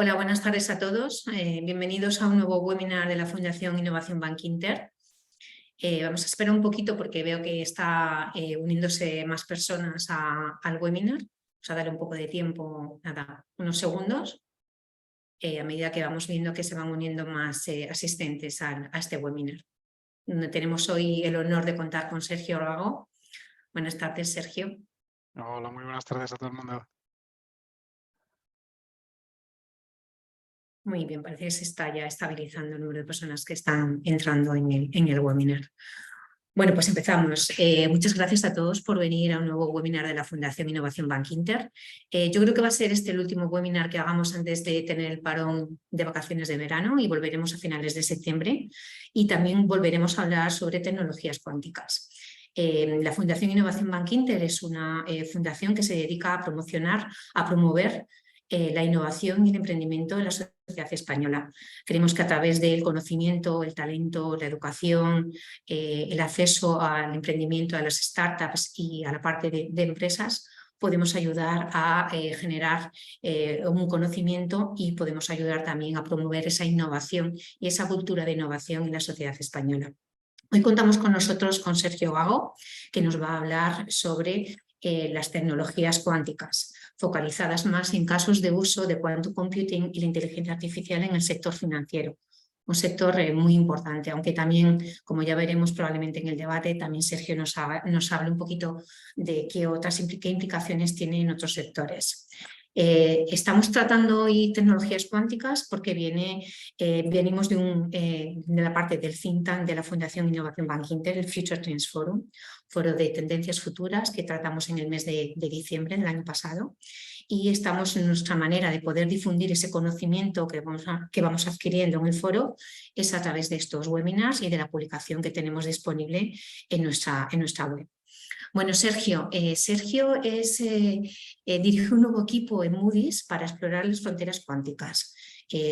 Hola, buenas tardes a todos. Bienvenidos a un nuevo webinar de la Fundación Innovación Bank Inter. Vamos a esperar un poquito porque veo que está uniéndose más personas al webinar. Vamos a darle un poco de tiempo, nada, unos segundos, a medida que vamos viendo que se van uniendo más asistentes a este webinar. Tenemos hoy el honor de contar con Sergio Gago. Buenas tardes, Sergio. Hola, muy buenas tardes a todo el mundo. Muy bien, parece que se está ya estabilizando el número de personas que están entrando en el webinar. Bueno, pues empezamos. Muchas gracias a todos por venir a un nuevo webinar de la Fundación Innovación Bank Inter. Yo creo que va a ser este el último webinar que hagamos antes de tener el parón de vacaciones de verano y volveremos a finales de septiembre y también volveremos a hablar sobre tecnologías cuánticas. La Fundación Innovación Bank Inter es una fundación que se dedica a promover la innovación y el emprendimiento en la sociedad española. Creemos que a través del conocimiento, el talento, la educación, el acceso al emprendimiento, a las startups y a la parte de empresas, podemos ayudar a generar un conocimiento y podemos ayudar también a promover esa innovación y esa cultura de innovación en la sociedad española. Hoy contamos con nosotros con Sergio Gago, que nos va a hablar sobre las tecnologías cuánticas, focalizadas más en casos de uso de quantum computing y la inteligencia artificial en el sector financiero. Un sector muy importante, aunque también, como ya veremos probablemente en el debate, también Sergio nos hable un poquito de qué implicaciones tiene en otros sectores. Estamos tratando hoy tecnologías cuánticas porque venimos de la parte del think tank de la Fundación Innovación Bank Inter, el Future Trends Forum, foro de tendencias futuras que tratamos en el mes de diciembre del año pasado, y estamos en nuestra manera de poder difundir ese conocimiento que vamos adquiriendo en el foro es a través de estos webinars y de la publicación que tenemos disponible en nuestra web. Bueno, Sergio dirige un nuevo equipo en Moody's para explorar las fronteras cuánticas.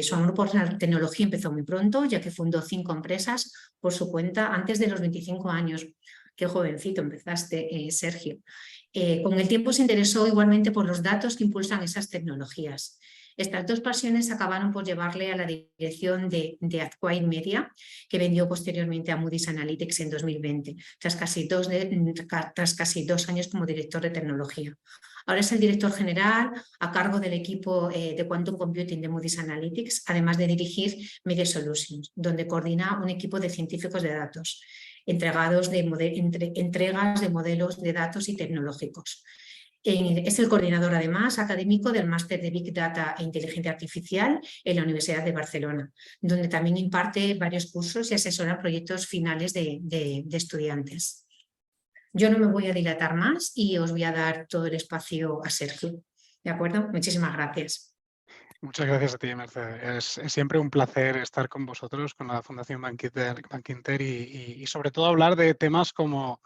Su amor por la tecnología empezó muy pronto, ya que fundó 5 empresas por su cuenta antes de los 25 años. Qué jovencito empezaste, Sergio. Con el tiempo se interesó igualmente por los datos que impulsan esas tecnologías. Estas dos pasiones acabaron por llevarle a la dirección de Acquire Media, que vendió posteriormente a Moody's Analytics en 2020, tras casi 2 años como director de tecnología. Ahora es el director general a cargo del equipo de Quantum Computing de Moody's Analytics, además de dirigir Media Solutions, donde coordina un equipo de científicos de datos, entregas de modelos de datos y tecnológicos. Es el coordinador, además, académico del Máster de Big Data e Inteligencia Artificial en la Universidad de Barcelona, donde también imparte varios cursos y asesora proyectos finales de estudiantes. Yo no me voy a dilatar más y os voy a dar todo el espacio a Sergio. ¿De acuerdo? Muchísimas gracias. Muchas gracias a ti, Mercedes. Es siempre un placer estar con vosotros, con la Fundación Bank Inter y sobre todo hablar de temas como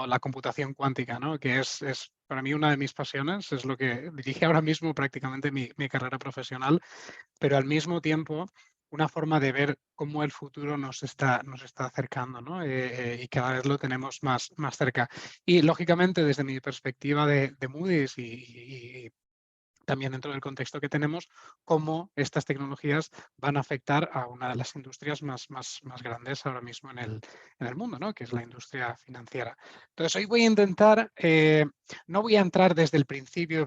la computación cuántica, ¿no? Que es para mí una de mis pasiones, es lo que dirige ahora mismo prácticamente mi carrera profesional, pero al mismo tiempo una forma de ver cómo el futuro nos está acercando, ¿no? Y cada vez lo tenemos más cerca. Y lógicamente, desde mi perspectiva de Moody's y también dentro del contexto que tenemos, cómo estas tecnologías van a afectar a una de las industrias más grandes ahora mismo en el mundo, ¿no? Que es la industria financiera. Entonces, hoy voy a intentar, no voy a entrar desde el principio,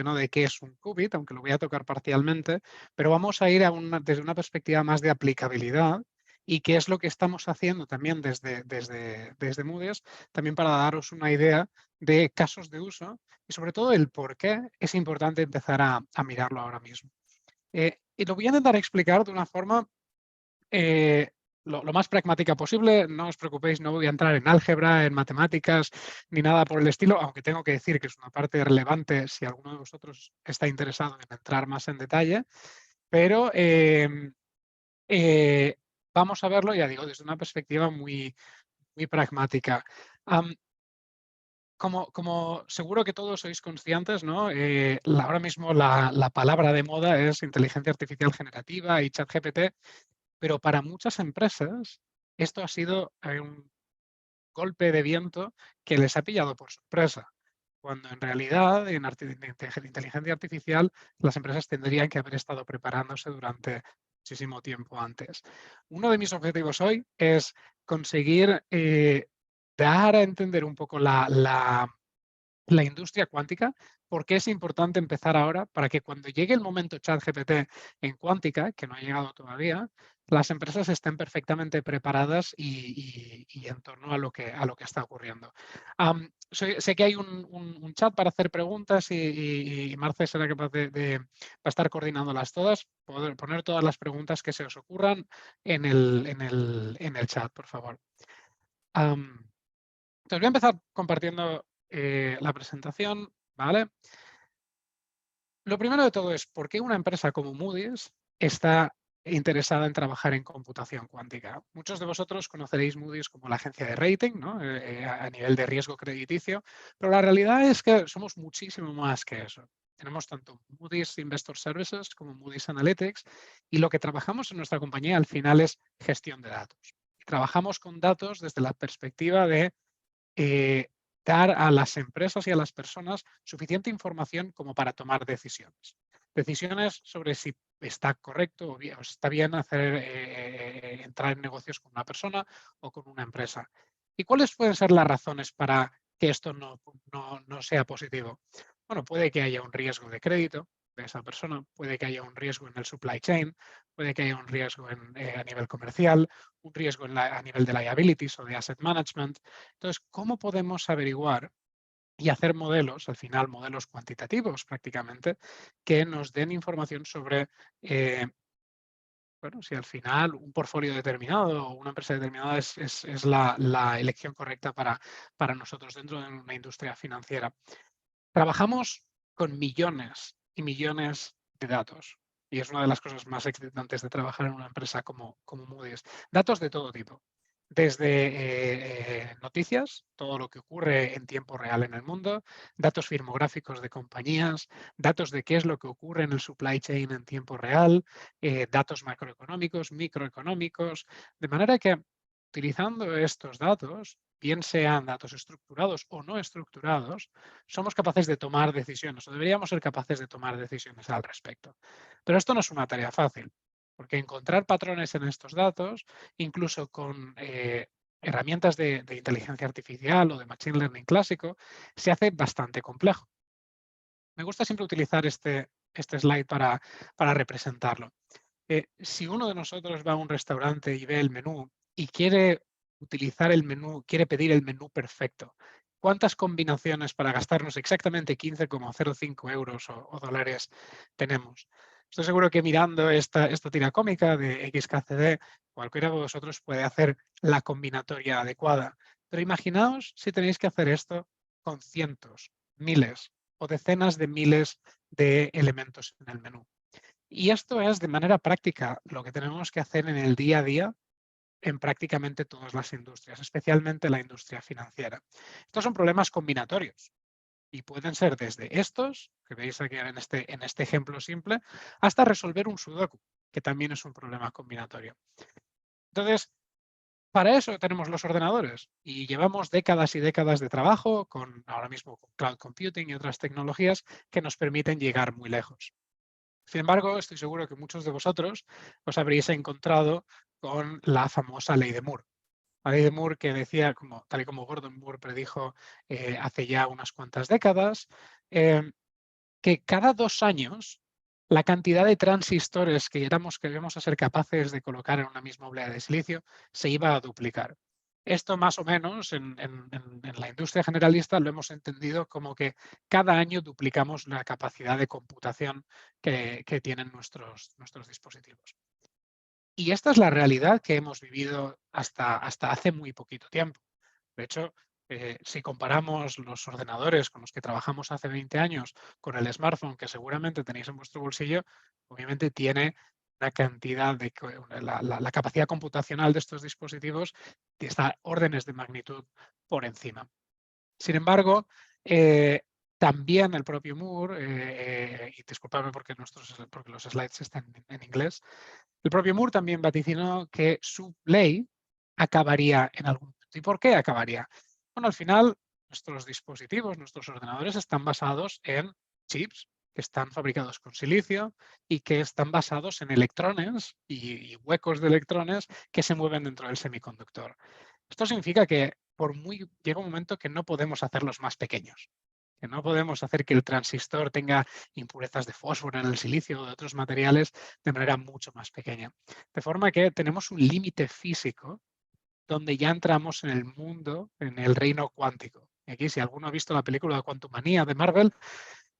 ¿no? De qué es un qubit, aunque lo voy a tocar parcialmente, pero vamos a ir desde una perspectiva más de aplicabilidad y qué es lo que estamos haciendo también desde Moody's, también para daros una idea de casos de uso y sobre todo el por qué es importante empezar a mirarlo ahora mismo. Y lo voy a intentar explicar de una forma lo más pragmática posible. No os preocupéis, no voy a entrar en álgebra, en matemáticas, ni nada por el estilo, aunque tengo que decir que es una parte relevante si alguno de vosotros está interesado en entrar más en detalle, pero vamos a verlo, ya digo, desde una perspectiva muy pragmática. Como seguro que todos sois conscientes, ¿no? Ahora mismo la palabra de moda es inteligencia artificial generativa y ChatGPT, pero para muchas empresas esto ha sido un golpe de viento que les ha pillado por sorpresa. cuando en realidad en inteligencia artificial las empresas tendrían que haber estado preparándose durante muchísimo tiempo antes. Uno de mis objetivos hoy es conseguir dar a entender un poco la industria cuántica, porque es importante empezar ahora para que cuando llegue el momento ChatGPT en cuántica, que no ha llegado todavía, las empresas estén perfectamente preparadas y en torno a lo que está ocurriendo. Sé que hay un chat para hacer preguntas y Marce será capaz va a estar coordinándolas todas, poner todas las preguntas que se os ocurran en el chat, por favor. Entonces voy a empezar compartiendo la presentación, ¿vale? Lo primero de todo es, ¿por qué una empresa como Moody's está interesada en trabajar en computación cuántica? Muchos de vosotros conoceréis Moody's como la agencia de rating, ¿no? A nivel de riesgo crediticio, pero la realidad es que somos muchísimo más que eso. Tenemos tanto Moody's Investor Services como Moody's Analytics y lo que trabajamos en nuestra compañía al final es gestión de datos. Y trabajamos con datos desde la perspectiva de dar a las empresas y a las personas suficiente información como para tomar decisiones. Decisiones sobre si está correcto o está bien entrar en negocios con una persona o con una empresa. ¿Y cuáles pueden ser las razones para que esto no sea positivo? Bueno, puede que haya un riesgo de crédito de esa persona, puede que haya un riesgo en el supply chain, puede que haya un riesgo a nivel comercial, un riesgo a nivel de liabilities o de asset management. Entonces, ¿cómo podemos averiguar y hacer modelos, al final modelos cuantitativos prácticamente, que nos den información sobre, bueno, si al final un portfolio determinado o una empresa determinada es la elección correcta para nosotros dentro de una industria financiera? Trabajamos con millones y millones de datos. Y es una de las cosas más excitantes de trabajar en una empresa como Moody's. Datos de todo tipo. Desde noticias, todo lo que ocurre en tiempo real en el mundo, datos firmográficos de compañías, datos de qué es lo que ocurre en el supply chain en tiempo real, datos macroeconómicos, microeconómicos, de manera que utilizando estos datos, bien sean datos estructurados o no estructurados, somos capaces de tomar decisiones o deberíamos ser capaces de tomar decisiones al respecto. Pero esto no es una tarea fácil, porque encontrar patrones en estos datos, incluso con herramientas de inteligencia artificial o de machine learning clásico, se hace bastante complejo. Me gusta siempre utilizar este slide para representarlo. Si uno de nosotros va a un restaurante y ve el menú y quiere utilizar el menú, quiere pedir el menú perfecto, ¿cuántas combinaciones para gastarnos exactamente 15,05 euros o dólares tenemos? Estoy seguro que mirando esta tira cómica de XKCD, cualquiera de vosotros puede hacer la combinatoria adecuada. Pero imaginaos si tenéis que hacer esto con cientos, miles o decenas de miles de elementos en el menú. Y esto es de manera práctica lo que tenemos que hacer en el día a día en prácticamente todas las industrias, especialmente la industria financiera. Estos son problemas combinatorios y pueden ser desde estos, que veis aquí en este ejemplo simple, hasta resolver un sudoku, que también es un problema combinatorio. Entonces, para eso tenemos los ordenadores y llevamos décadas y décadas de trabajo ahora mismo con cloud computing y otras tecnologías que nos permiten llegar muy lejos. Sin embargo, estoy seguro que muchos de vosotros os habréis encontrado con la famosa ley de Moore. La ley de Moore que decía, tal y como Gordon Moore predijo hace ya unas cuantas décadas, que cada 2 años la cantidad de transistores que íbamos a ser capaces de colocar en una misma oblea de silicio se iba a duplicar. Esto más o menos en la industria generalista lo hemos entendido como que cada año duplicamos la capacidad de computación que tienen nuestros dispositivos. Y esta es la realidad que hemos vivido hasta hace muy poquito tiempo. De hecho, si comparamos los ordenadores con los que trabajamos hace 20 años con el smartphone que seguramente tenéis en vuestro bolsillo, obviamente tiene una cantidad la capacidad computacional de estos dispositivos está órdenes de magnitud por encima. Sin embargo, también el propio Moore, y disculpadme porque los slides están en inglés, el propio Moore también vaticinó que su ley acabaría en algún punto. ¿Y por qué acabaría? Bueno, al final Nuestros dispositivos, nuestros ordenadores están basados en chips que están fabricados con silicio y que están basados en electrones y huecos de electrones que se mueven dentro del semiconductor. Esto significa que llega un momento que no podemos hacerlos más pequeños, que no podemos hacer que el transistor tenga impurezas de fósforo en el silicio o de otros materiales de manera mucho más pequeña. De forma que tenemos un límite físico donde ya entramos en el mundo, en el reino cuántico. Y aquí, si alguno ha visto la película Quantumania de Marvel,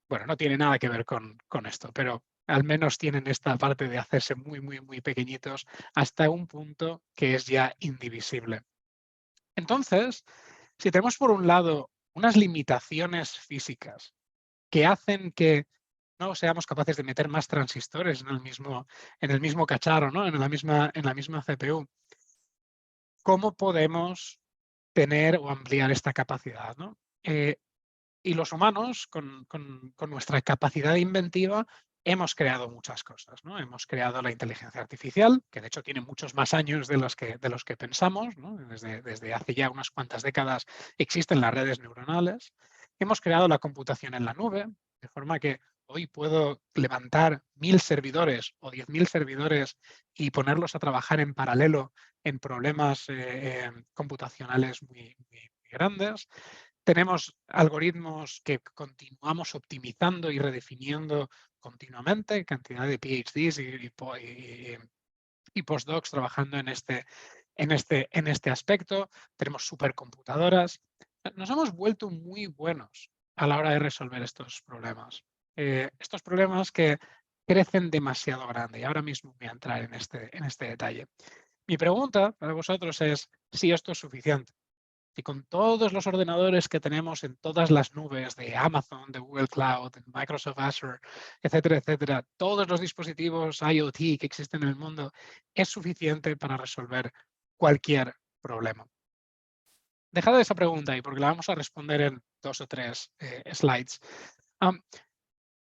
bueno, no tiene nada que ver con esto, pero al menos tienen esta parte de hacerse muy, muy, muy pequeñitos hasta un punto que es ya indivisible. Entonces, si tenemos por un lado unas limitaciones físicas que hacen que no seamos capaces de meter más transistores en el mismo cacharro, ¿no? En la misma CPU, ¿cómo podemos tener o ampliar esta capacidad, ¿no? Y los humanos, con nuestra capacidad inventiva, hemos creado muchas cosas, ¿no? Hemos creado la inteligencia artificial, que de hecho tiene muchos más años de los que pensamos, ¿no? Desde hace ya unas cuantas décadas existen las redes neuronales. Hemos creado la computación en la nube, de forma que hoy puedo levantar 1000 servidores o 10.000 servidores y ponerlos a trabajar en paralelo en problemas computacionales muy, muy grandes. Tenemos algoritmos que continuamos optimizando y redefiniendo continuamente, cantidad de PhDs y postdocs trabajando en este aspecto. Tenemos supercomputadoras. Nos hemos vuelto muy buenos a la hora de resolver estos problemas. Estos problemas que crecen demasiado grande. Y ahora mismo voy a entrar en este detalle. Mi pregunta para vosotros es si esto es suficiente. Si con todos los ordenadores que tenemos en todas las nubes de Amazon, de Google Cloud, de Microsoft Azure, etcétera, etcétera, todos los dispositivos IoT que existen en el mundo, es suficiente para resolver cualquier problema. Dejad esa pregunta ahí, porque la vamos a responder en 2 o 3 slides.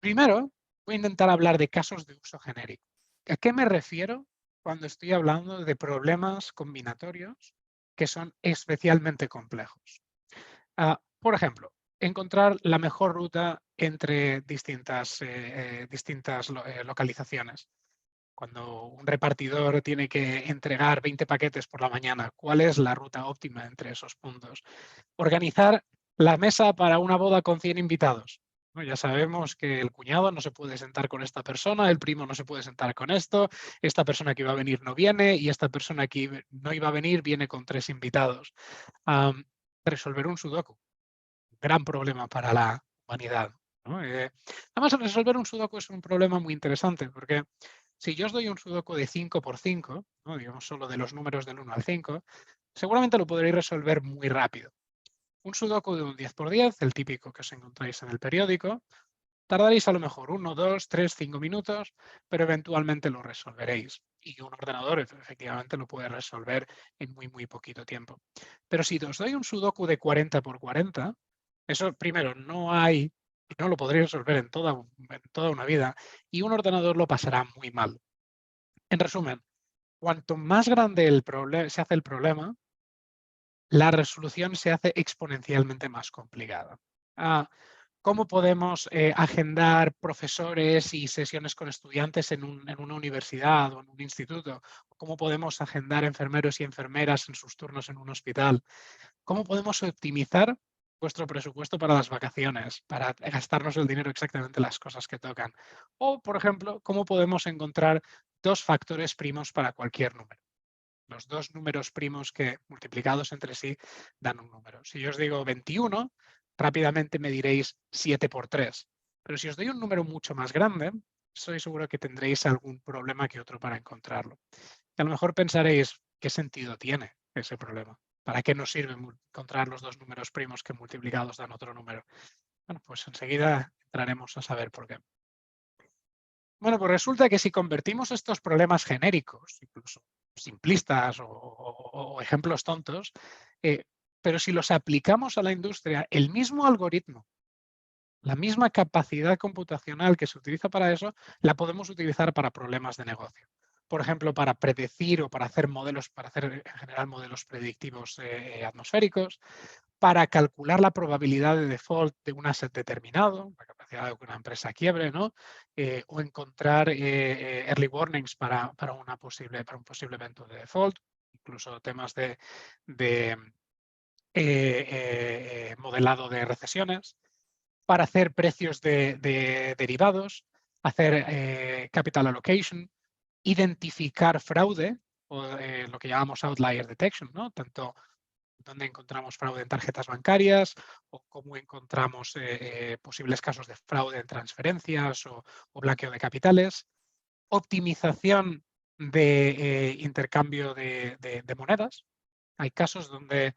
Primero, voy a intentar hablar de casos de uso genérico. ¿A qué me refiero cuando estoy hablando de problemas combinatorios que son especialmente complejos? Por ejemplo, encontrar la mejor ruta entre distintas localizaciones. Cuando un repartidor tiene que entregar 20 paquetes por la mañana, ¿cuál es la ruta óptima entre esos puntos? Organizar la mesa para una boda con 100 invitados. ¿No? Ya sabemos que el cuñado no se puede sentar con esta persona, el primo no se puede sentar con esto, esta persona que iba a venir no viene y esta persona que no iba a venir viene con 3 invitados. Resolver un sudoku, gran problema para la humanidad, ¿no? Además, resolver un sudoku es un problema muy interesante porque si yo os doy un sudoku de 5 por 5, ¿no? Digamos solo de los números del 1 al 5, seguramente lo podréis resolver muy rápido. Un sudoku de un 10 por 10, el típico que os encontráis en el periódico, tardaréis a lo mejor 1, 2, 3, 5 minutos, pero eventualmente lo resolveréis. Y un ordenador efectivamente lo puede resolver en muy, muy poquito tiempo. Pero si os doy un sudoku de 40 por 40, eso primero no lo podréis resolver en toda una vida y un ordenador lo pasará muy mal. En resumen, cuanto más grande se hace el problema, la resolución se hace exponencialmente más complicada. ¿Cómo podemos agendar profesores y sesiones con estudiantes en una universidad o en un instituto? ¿Cómo podemos agendar enfermeros y enfermeras en sus turnos en un hospital? ¿Cómo podemos optimizar vuestro presupuesto para las vacaciones, para gastarnos el dinero exactamente en las cosas que tocan? O, por ejemplo, ¿cómo podemos encontrar 2 factores primos para cualquier número? Los 2 números primos que multiplicados entre sí dan un número. Si yo os digo 21, rápidamente me diréis 7 por 3. Pero si os doy un número mucho más grande, estoy seguro que tendréis algún problema que otro para encontrarlo. Y a lo mejor pensaréis, ¿qué sentido tiene ese problema? ¿Para qué nos sirve encontrar los 2 números primos que multiplicados dan otro número? Bueno, pues enseguida entraremos a saber por qué. Bueno, pues resulta que si convertimos estos problemas genéricos, incluso simplistas o ejemplos tontos, pero si los aplicamos a la industria, el mismo algoritmo, la misma capacidad computacional que se utiliza para eso, la podemos utilizar para problemas de negocio. Por ejemplo, para predecir o para hacer modelos, para hacer en general modelos predictivos atmosféricos, para calcular la probabilidad de default de un asset determinado, la capacidad de que una empresa quiebre, ¿no? O encontrar early warnings para un posible evento de default, incluso temas de modelado de recesiones, para hacer precios de derivados, hacer capital allocation, identificar fraude, o lo que llamamos outlier detection, ¿no? Tanto donde encontramos fraude en tarjetas bancarias o cómo encontramos posibles casos de fraude en transferencias o blanqueo de capitales, optimización de intercambio de monedas. Hay casos donde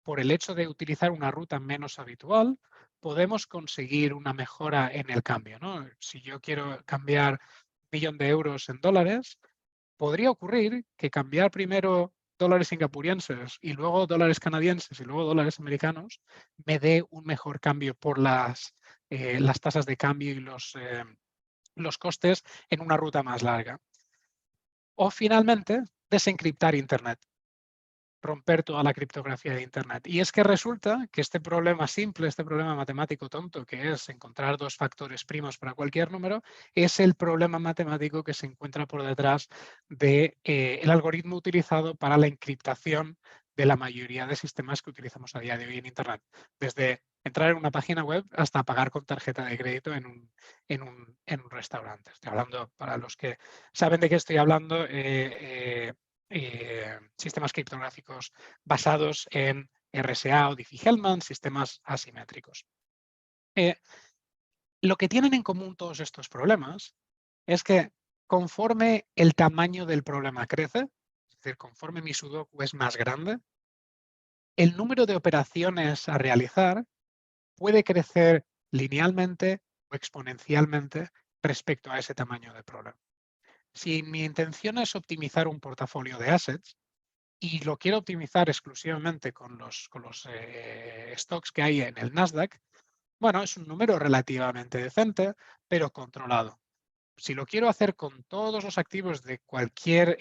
por el hecho de utilizar una ruta menos habitual, podemos conseguir una mejora en el cambio, ¿no? Si yo quiero cambiar 1.000.000 de euros en dólares, podría ocurrir que cambiar primero dólares singapurienses y luego dólares canadienses y luego dólares americanos me dé un mejor cambio por las tasas de cambio y los costes en una ruta más larga. O finalmente, desencriptar Internet, romper toda la criptografía de Internet. Y es que resulta que este problema simple, este problema matemático tonto, que es encontrar dos factores primos para cualquier número, es el problema matemático que se encuentra por detrás del algoritmo utilizado para la encriptación de la mayoría de sistemas que utilizamos a día de hoy en Internet. Desde entrar en una página web hasta pagar con tarjeta de crédito en un restaurante. Estoy hablando, para los que saben de qué estoy hablando, sistemas criptográficos basados en RSA o Diffie-Hellman, sistemas asimétricos. Lo que tienen en común todos estos problemas es que conforme el tamaño del problema crece, es decir, conforme mi sudoku es más grande, el número de operaciones a realizar puede crecer linealmente o exponencialmente respecto a ese tamaño de problema. Si mi intención es optimizar un portafolio de assets, y lo quiero optimizar exclusivamente con los stocks que hay en el Nasdaq, bueno, es un número relativamente decente, pero controlado. Si lo quiero hacer con todos los activos de cualquier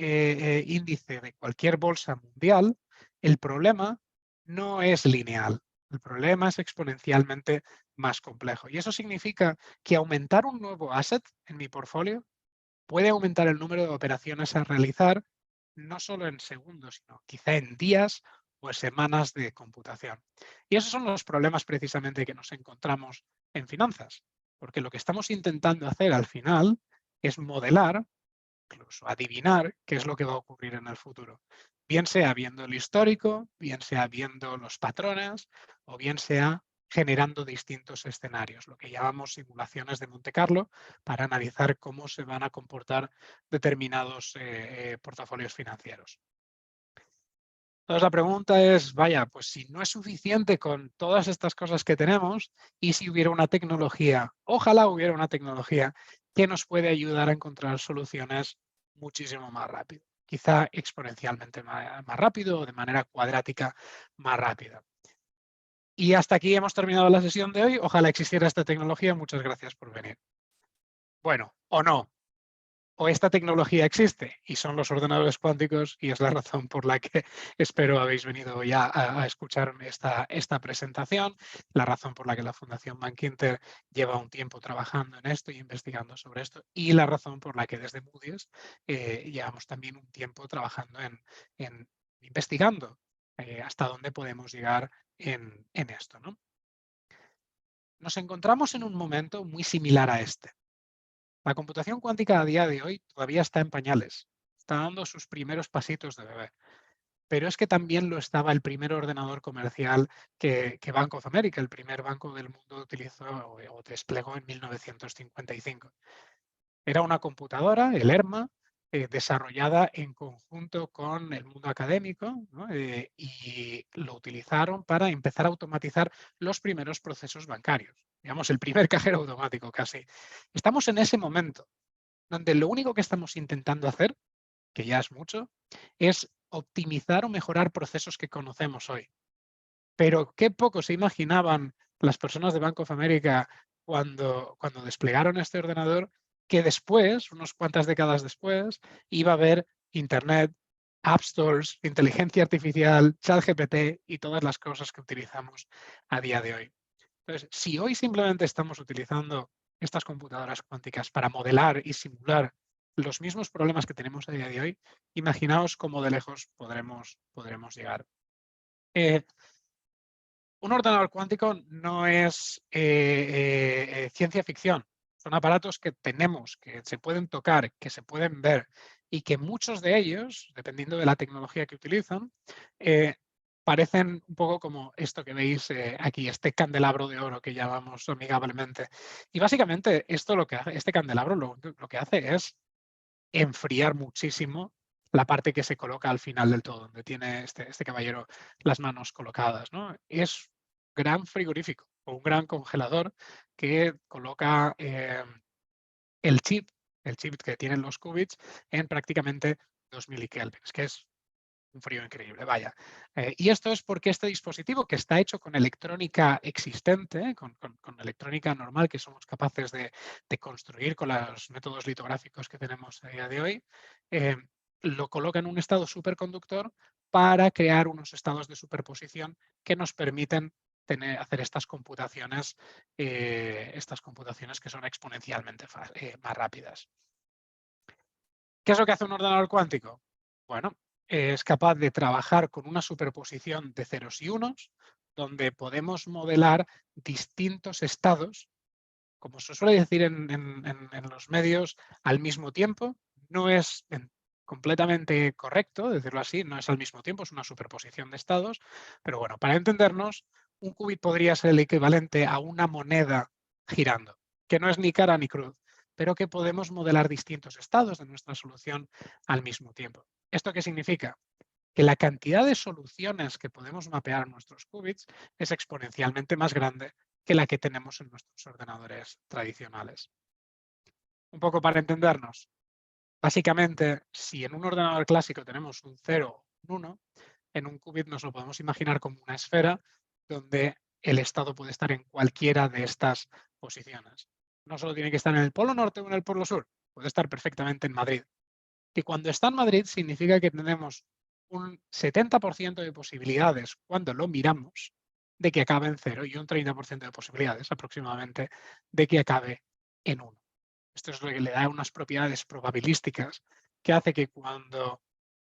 índice, de cualquier bolsa mundial, el problema no es lineal. El problema es exponencialmente más complejo. Y eso significa que aumentar un nuevo asset en mi portfolio puede aumentar el número de operaciones a realizar, no solo en segundos, sino quizá en días o en semanas de computación. Y esos son los problemas precisamente que nos encontramos en finanzas, porque lo que estamos intentando hacer al final es modelar, incluso adivinar qué es lo que va a ocurrir en el futuro. Bien sea viendo el histórico, bien sea viendo los patrones o bien sea generando distintos escenarios, lo que llamamos simulaciones de Monte Carlo, para analizar cómo se van a comportar determinados portafolios financieros. Entonces la pregunta es, vaya, pues si no es suficiente con todas estas cosas que tenemos, y si hubiera una tecnología, ojalá hubiera una tecnología que nos puede ayudar a encontrar soluciones muchísimo más rápido, quizá exponencialmente más rápido o de manera cuadrática más rápida. Y hasta aquí hemos terminado la sesión de hoy. Ojalá existiera esta tecnología. Muchas gracias por venir. Bueno, o no. O esta tecnología existe y son los ordenadores cuánticos, y es la razón por la que espero habéis venido ya a escucharme esta presentación, la razón por la que la Fundación Bankinter lleva un tiempo trabajando en esto y investigando sobre esto, y la razón por la que desde Moody's llevamos también un tiempo trabajando en investigando hasta dónde podemos llegar en esto, ¿no? Nos encontramos en un momento muy similar a este. La computación cuántica a día de hoy todavía está en pañales, está dando sus primeros pasitos de bebé. Pero es que también lo estaba el primer ordenador comercial que Bank of America, el primer banco del mundo, utilizó o desplegó en 1955. Era una computadora, el ERMA, desarrollada en conjunto con el mundo académico, ¿no? Y lo utilizaron para empezar a automatizar los primeros procesos bancarios. Digamos, el primer cajero automático casi. Estamos en ese momento donde lo único que estamos intentando hacer, que ya es mucho, es optimizar o mejorar procesos que conocemos hoy. Pero qué poco se imaginaban las personas de Bank of America cuando desplegaron este ordenador, que después, unas cuantas décadas después, iba a haber Internet, App Stores, inteligencia artificial, ChatGPT y todas las cosas que utilizamos a día de hoy. Entonces, si hoy simplemente estamos utilizando estas computadoras cuánticas para modelar y simular los mismos problemas que tenemos a día de hoy, imaginaos cómo de lejos podremos llegar. Un ordenador cuántico no es ciencia ficción. Son aparatos que tenemos, que se pueden tocar, que se pueden ver y que muchos de ellos, dependiendo de la tecnología que utilizan, parecen un poco como esto que veis aquí, este candelabro de oro que llamamos amigablemente. Y básicamente esto lo que hace, este candelabro lo que hace es enfriar muchísimo la parte que se coloca al final del todo, donde tiene este caballero las manos colocadas, ¿no? Es un gran frigorífico o un gran congelador que coloca el chip que tienen los qubits en prácticamente 2000 milikelvins, que es un frío increíble, vaya. Y esto es porque este dispositivo, que está hecho con electrónica existente, con electrónica normal que somos capaces de construir con los métodos litográficos que tenemos a día de hoy, lo coloca en un estado superconductor para crear unos estados de superposición que nos permiten hacer estas computaciones que son exponencialmente más rápidas. ¿Qué es lo que hace un ordenador cuántico? Bueno, es capaz de trabajar con una superposición de ceros y unos, donde podemos modelar distintos estados, como se suele decir en los medios, al mismo tiempo. No es completamente correcto decirlo así, no es al mismo tiempo, es una superposición de estados, pero bueno, para entendernos, un qubit podría ser el equivalente a una moneda girando, que no es ni cara ni cruz, pero que podemos modelar distintos estados de nuestra solución al mismo tiempo. ¿Esto qué significa? Que la cantidad de soluciones que podemos mapear a nuestros qubits es exponencialmente más grande que la que tenemos en nuestros ordenadores tradicionales. Un poco para entendernos, básicamente, si en un ordenador clásico tenemos un 0 o un 1, en un qubit nos lo podemos imaginar como una esfera donde el estado puede estar en cualquiera de estas posiciones. No solo tiene que estar en el polo norte o en el polo sur, puede estar perfectamente en Madrid. Y cuando está en Madrid significa que tenemos un 70% de posibilidades cuando lo miramos de que acabe en 0 y un 30% de posibilidades aproximadamente de que acabe en 1. Esto es lo que le da unas propiedades probabilísticas que hace que cuando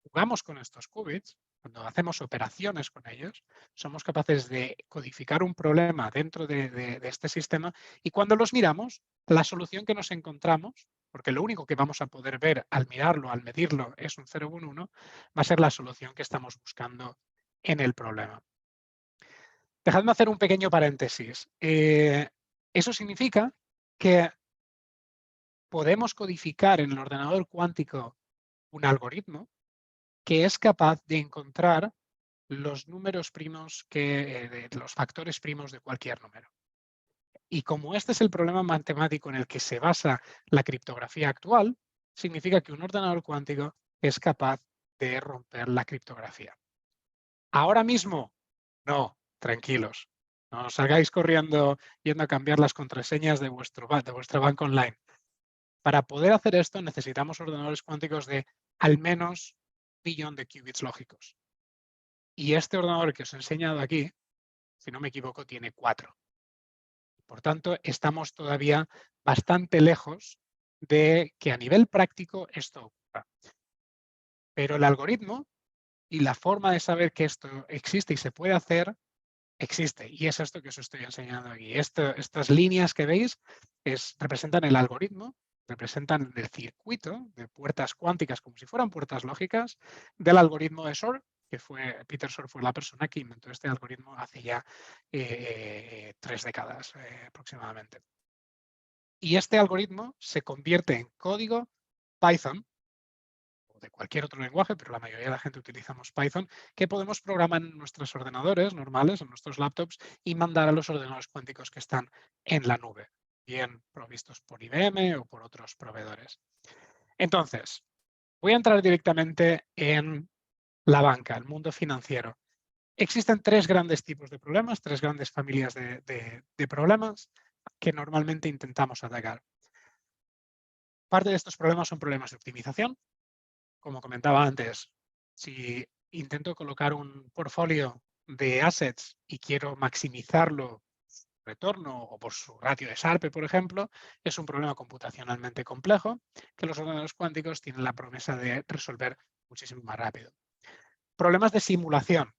jugamos con estos qubits, cuando hacemos operaciones con ellos, somos capaces de codificar un problema dentro de este sistema y cuando los miramos, la solución que nos encontramos, porque lo único que vamos a poder ver al mirarlo, al medirlo, es un 0 o un 1, va a ser la solución que estamos buscando en el problema. Dejadme hacer un pequeño paréntesis. Eso significa que podemos codificar en el ordenador cuántico un algoritmo que es capaz de encontrar los números primos, los factores primos de cualquier número. Y como este es el problema matemático en el que se basa la criptografía actual, significa que un ordenador cuántico es capaz de romper la criptografía. Ahora mismo, no, tranquilos. No salgáis corriendo yendo a cambiar las contraseñas de vuestra banca online. Para poder hacer esto necesitamos ordenadores cuánticos de al menos 1 billón de qubits lógicos. Y este ordenador que os he enseñado aquí, si no me equivoco, tiene 4. Por tanto, estamos todavía bastante lejos de que a nivel práctico esto ocurra. Pero el algoritmo y la forma de saber que esto existe y se puede hacer, existe. Y es esto que os estoy enseñando aquí. Estas líneas que veis representan el algoritmo, representan el circuito de puertas cuánticas como si fueran puertas lógicas del algoritmo de Shor, que Peter Shor fue la persona que inventó este algoritmo hace ya 3 décadas aproximadamente. Y este algoritmo se convierte en código Python, o de cualquier otro lenguaje, pero la mayoría de la gente utilizamos Python, que podemos programar en nuestros ordenadores normales, en nuestros laptops, y mandar a los ordenadores cuánticos que están en la nube, bien provistos por IBM o por otros proveedores. Entonces, voy a entrar directamente en la banca, el mundo financiero. Existen 3 grandes tipos de problemas, 3 grandes familias de problemas que normalmente intentamos atacar. Parte de estos problemas son problemas de optimización. Como comentaba antes, Si intento colocar un portfolio de assets y quiero maximizarlo retorno o por su ratio de Sharpe, por ejemplo, es un problema computacionalmente complejo que los ordenadores cuánticos tienen la promesa de resolver muchísimo más rápido. Problemas de simulación.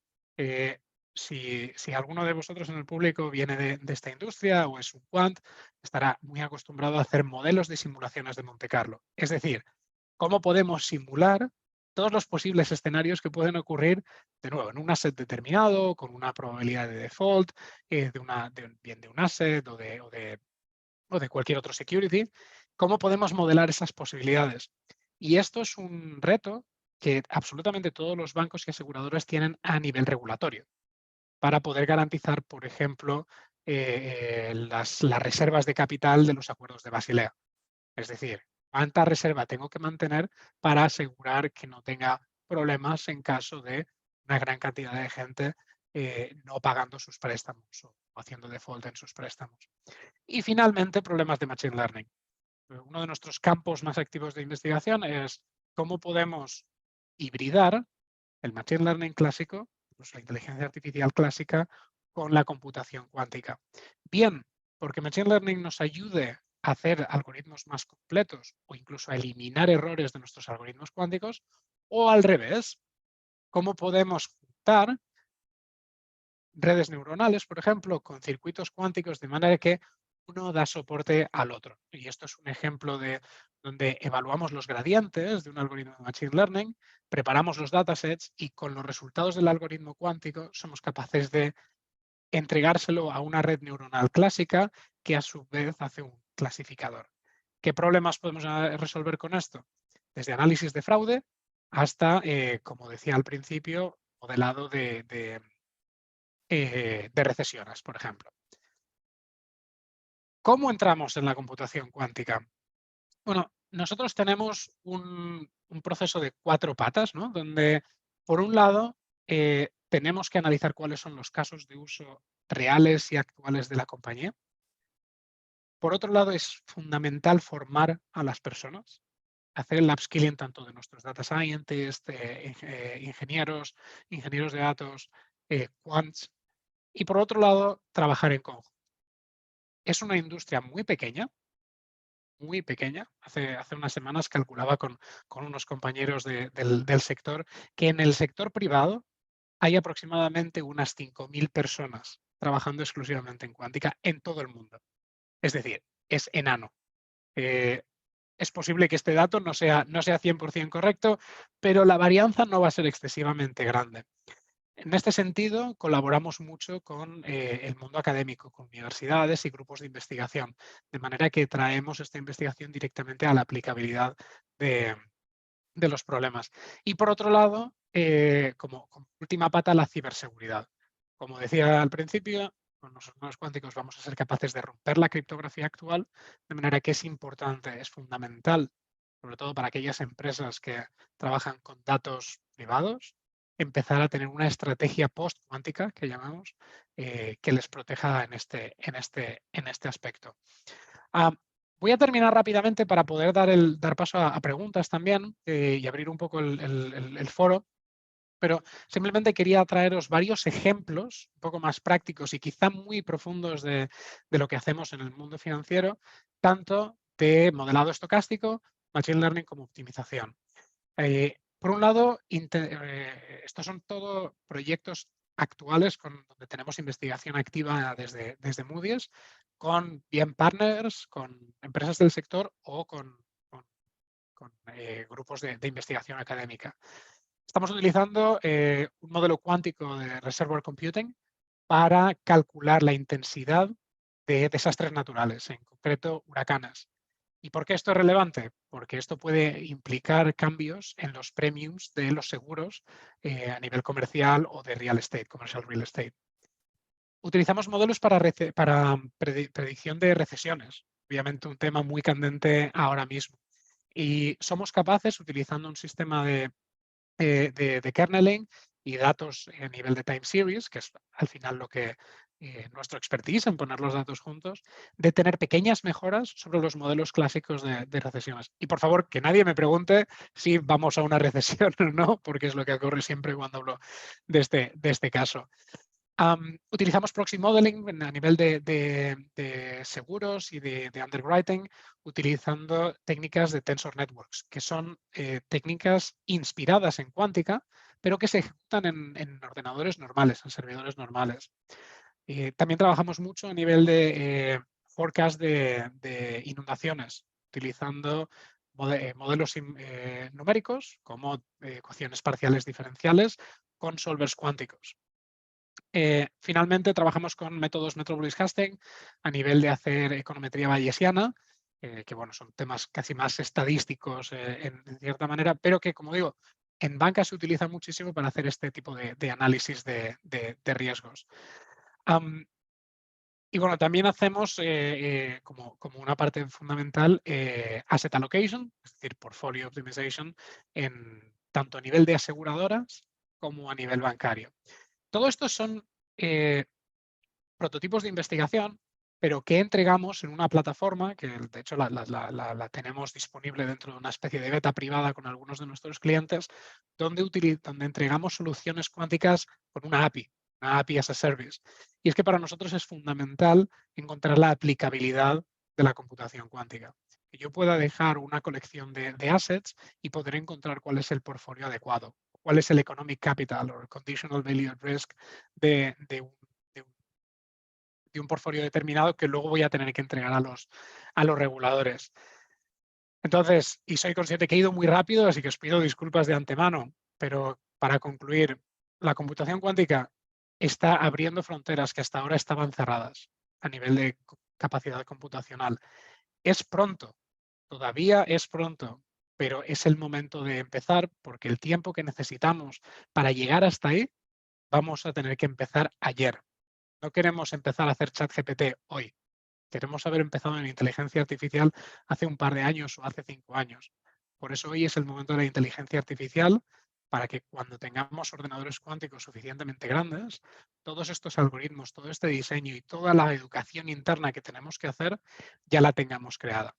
Si alguno de vosotros en el público viene de esta industria o es un quant, estará muy acostumbrado a hacer modelos de simulaciones de Monte Carlo. Es decir, cómo podemos simular todos los posibles escenarios que pueden ocurrir, de nuevo, en un asset determinado, con una probabilidad de default, bien de un asset o de cualquier otro security. ¿Cómo podemos modelar esas posibilidades? Y esto es un reto que absolutamente todos los bancos y aseguradoras tienen a nivel regulatorio para poder garantizar, por ejemplo, las reservas de capital de los acuerdos de Basilea. Es decir, cuánta reserva tengo que mantener para asegurar que no tenga problemas en caso de una gran cantidad de gente no pagando sus préstamos o haciendo default en sus préstamos. Y finalmente, problemas de Machine Learning. Uno de nuestros campos más activos de investigación es cómo podemos hibridar el Machine Learning clásico, pues la inteligencia artificial clásica, con la computación cuántica. Bien, porque Machine Learning nos ayude a hacer algoritmos más completos o incluso a eliminar errores de nuestros algoritmos cuánticos, o al revés, cómo podemos juntar redes neuronales, por ejemplo, con circuitos cuánticos de manera que uno da soporte al otro. Y esto es un ejemplo de donde evaluamos los gradientes de un algoritmo de Machine Learning, preparamos los datasets y con los resultados del algoritmo cuántico somos capaces de entregárselo a una red neuronal clásica que a su vez hace un clasificador. ¿Qué problemas podemos resolver con esto? Desde análisis de fraude hasta, como decía al principio, modelado de recesiones, por ejemplo. ¿Cómo entramos en la computación cuántica? Bueno, nosotros tenemos un proceso de 4 patas, ¿no? Donde, por un lado, tenemos que analizar cuáles son los casos de uso reales y actuales de la compañía. Por otro lado, es fundamental formar a las personas, hacer el upskilling tanto de nuestros data scientists, ingenieros de datos, quants, y por otro lado, trabajar en conjunto. Es una industria muy pequeña, muy pequeña. Hace unas semanas calculaba con unos compañeros del sector que en el sector privado hay aproximadamente unas 5.000 personas trabajando exclusivamente en cuántica en todo el mundo. Es decir, es enano. Es posible que este dato no sea 100% correcto, pero la varianza no va a ser excesivamente grande. En este sentido, colaboramos mucho con el mundo académico, con universidades y grupos de investigación, de manera que traemos esta investigación directamente a la aplicabilidad de los problemas. Y por otro lado, como última pata, la ciberseguridad. Como decía al principio, con los ordenadores cuánticos vamos a ser capaces de romper la criptografía actual, de manera que es importante, es fundamental, sobre todo para aquellas empresas que trabajan con datos privados, empezar a tener una estrategia post-cuántica, que llamamos, que les proteja en este aspecto. Voy a terminar rápidamente para poder dar paso a preguntas también y abrir un poco el foro, pero simplemente quería traeros varios ejemplos un poco más prácticos y quizá muy profundos de lo que hacemos en el mundo financiero, tanto de modelado estocástico, machine learning como optimización. Por un lado, estos son todos proyectos actuales donde tenemos investigación activa desde Moody's, con bien partners, con empresas del sector o con grupos de investigación académica. Estamos utilizando un modelo cuántico de reservoir computing para calcular la intensidad de desastres naturales, en concreto huracanes. ¿Y por qué esto es relevante? Porque esto puede implicar cambios en los premiums de los seguros a nivel comercial o de real estate, commercial real estate. Utilizamos modelos para predicción de recesiones, obviamente un tema muy candente ahora mismo. Y somos capaces, utilizando un sistema de kerneling y datos a nivel de time series, que es al final lo que nuestro expertise en poner los datos juntos, de tener pequeñas mejoras sobre los modelos clásicos de recesiones. Y por favor, que nadie me pregunte si vamos a una recesión o no, porque es lo que ocurre siempre cuando hablo de este caso. Utilizamos proxy modeling a nivel de seguros y de underwriting, utilizando técnicas de tensor networks, que son técnicas inspiradas en cuántica, pero que se ejecutan en ordenadores normales, en servidores normales. También trabajamos mucho a nivel de forecast de inundaciones, utilizando modelos numéricos como ecuaciones parciales diferenciales con solvers cuánticos. Finalmente, trabajamos con métodos Metropolis Hastings a nivel de hacer econometría bayesiana, que bueno, son temas casi más estadísticos en cierta manera, pero que, como digo, en banca se utiliza muchísimo para hacer este tipo de análisis de riesgos. Y bueno, también hacemos como una parte fundamental asset allocation, es decir, portfolio optimization, tanto a nivel de aseguradoras como a nivel bancario. Todo esto son prototipos de investigación, pero que entregamos en una plataforma que de hecho la tenemos disponible dentro de una especie de beta privada con algunos de nuestros clientes, donde entregamos soluciones cuánticas con una API as a service. Y es que para nosotros es fundamental encontrar la aplicabilidad de la computación cuántica. Que yo pueda dejar una colección de assets y poder encontrar cuál es el portfolio adecuado, cuál es el economic capital o el conditional value at risk de un portfolio determinado que luego voy a tener que entregar a los reguladores. Entonces, y soy consciente que he ido muy rápido, así que os pido disculpas de antemano, pero para concluir, la computación cuántica está abriendo fronteras que hasta ahora estaban cerradas a nivel de capacidad computacional. Es pronto, todavía es pronto, pero es el momento de empezar porque el tiempo que necesitamos para llegar hasta ahí, vamos a tener que empezar ayer. No queremos empezar a hacer ChatGPT hoy. Queremos haber empezado en inteligencia artificial hace un par de años o hace 5 años. Por eso hoy es el momento de la inteligencia artificial para que cuando tengamos ordenadores cuánticos suficientemente grandes, todos estos algoritmos, todo este diseño y toda la educación interna que tenemos que hacer, ya la tengamos creada.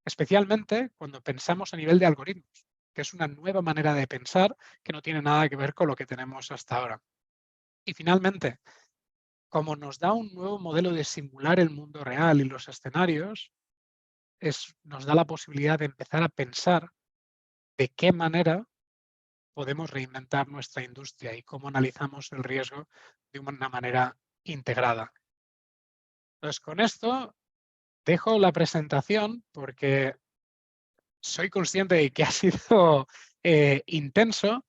Especialmente cuando pensamos a nivel de algoritmos, que es una nueva manera de pensar que no tiene nada que ver con lo que tenemos hasta ahora. Y finalmente, como nos da un nuevo modelo de simular el mundo real y los escenarios, nos da la posibilidad de empezar a pensar de qué manera podemos reinventar nuestra industria y cómo analizamos el riesgo de una manera integrada. Entonces, con esto dejo la presentación porque soy consciente de que ha sido intenso,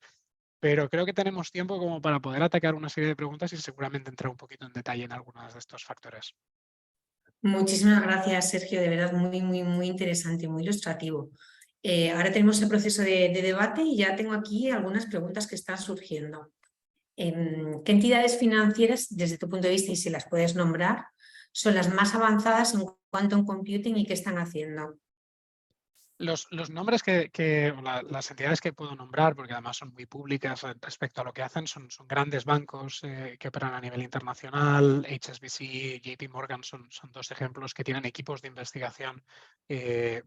pero creo que tenemos tiempo como para poder atacar una serie de preguntas y seguramente entrar un poquito en detalle en algunos de estos factores. Muchísimas gracias, Sergio, de verdad muy, muy, muy interesante, muy ilustrativo. Ahora tenemos el proceso de debate y ya tengo aquí algunas preguntas que están surgiendo. ¿Qué entidades financieras, desde tu punto de vista, y si las puedes nombrar, son las más avanzadas en quantum computing y qué están haciendo? Los nombres las entidades que puedo nombrar, porque además son muy públicas respecto a lo que hacen, son grandes bancos que operan a nivel internacional. HSBC, JP Morgan son 2 ejemplos que tienen equipos de investigación